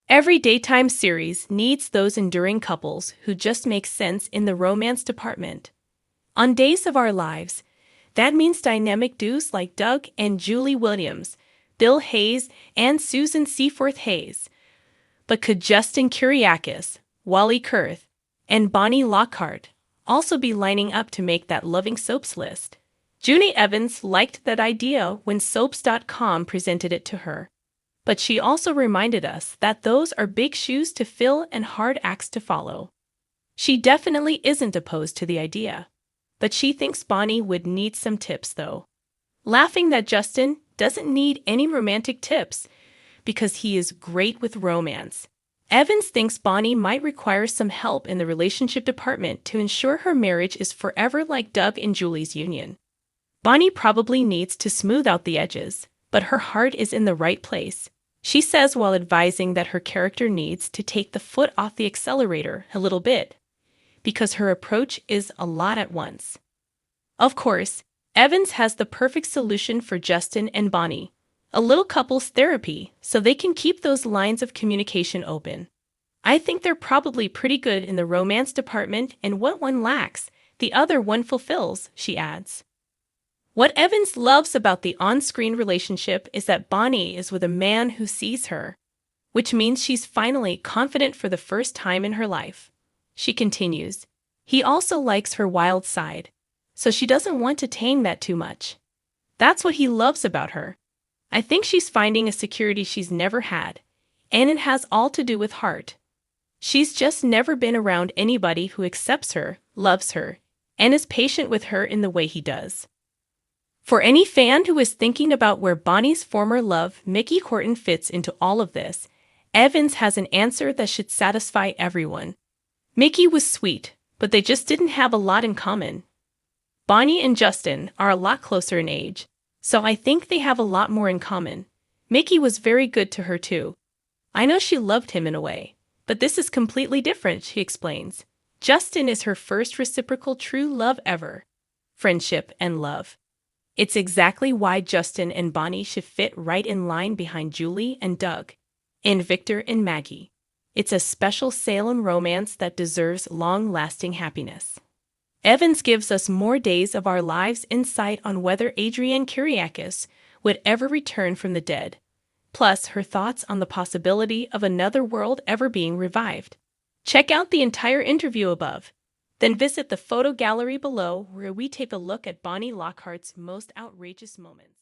Every daytime series needs those enduring couples who just make sense in the romance department. On Days of Our Lives, that means dynamic duos like Doug and Julie Williams, Bill Hayes and Susan Seaforth Hayes. But could Justin Kyriakis, Wally Kurth, and Bonnie Lockhart also be lining up to make that loving soaps list? Junie Evans liked that idea when Soaps.com presented it to her. But she also reminded us that those are big shoes to fill and hard acts to follow. She definitely isn't opposed to the idea, but she thinks Bonnie would need some tips though. Laughing that Justin doesn't need any romantic tips because he is great with romance. Evans thinks Bonnie might require some help in the relationship department to ensure her marriage is forever like Doug and Julie's union. Bonnie probably needs to smooth out the edges, but her heart is in the right place. She says while advising that her character needs to take the foot off the accelerator a little bit, because her approach is a lot at once. Of course, Evans has the perfect solution for Justin and Bonnie, a little couples therapy so they can keep those lines of communication open. I think they're probably pretty good in the romance department, and what one lacks, the other one fulfills, she adds. What Evans loves about the on-screen relationship is that Bonnie is with a man who sees her, which means she's finally confident for the first time in her life. She continues, he also likes her wild side, so she doesn't want to tame that too much. That's what he loves about her. I think she's finding a security she's never had, and it has all to do with heart. She's just never been around anybody who accepts her, loves her, and is patient with her in the way he does. For any fan who is thinking about where Bonnie's former love, Mickey Horton, fits into all of this, Evans has an answer that should satisfy everyone. Mickey was sweet, but they just didn't have a lot in common. Bonnie and Justin are a lot closer in age, so I think they have a lot more in common. Mickey was very good to her too. I know she loved him in a way, but this is completely different, she explains. Justin is her first reciprocal true love ever. Friendship and love. It's exactly why Justin and Bonnie should fit right in line behind Julie and Doug, and Victor and Maggie. It's a special Salem romance that deserves long-lasting happiness. Evans gives us more Days of Our Lives insight on whether Adrienne Kyriakis would ever return from the dead, plus her thoughts on the possibility of another world ever being revived. Check out the entire interview above. Then visit the photo gallery below where we take a look at Bonnie Lockhart's most outrageous moments.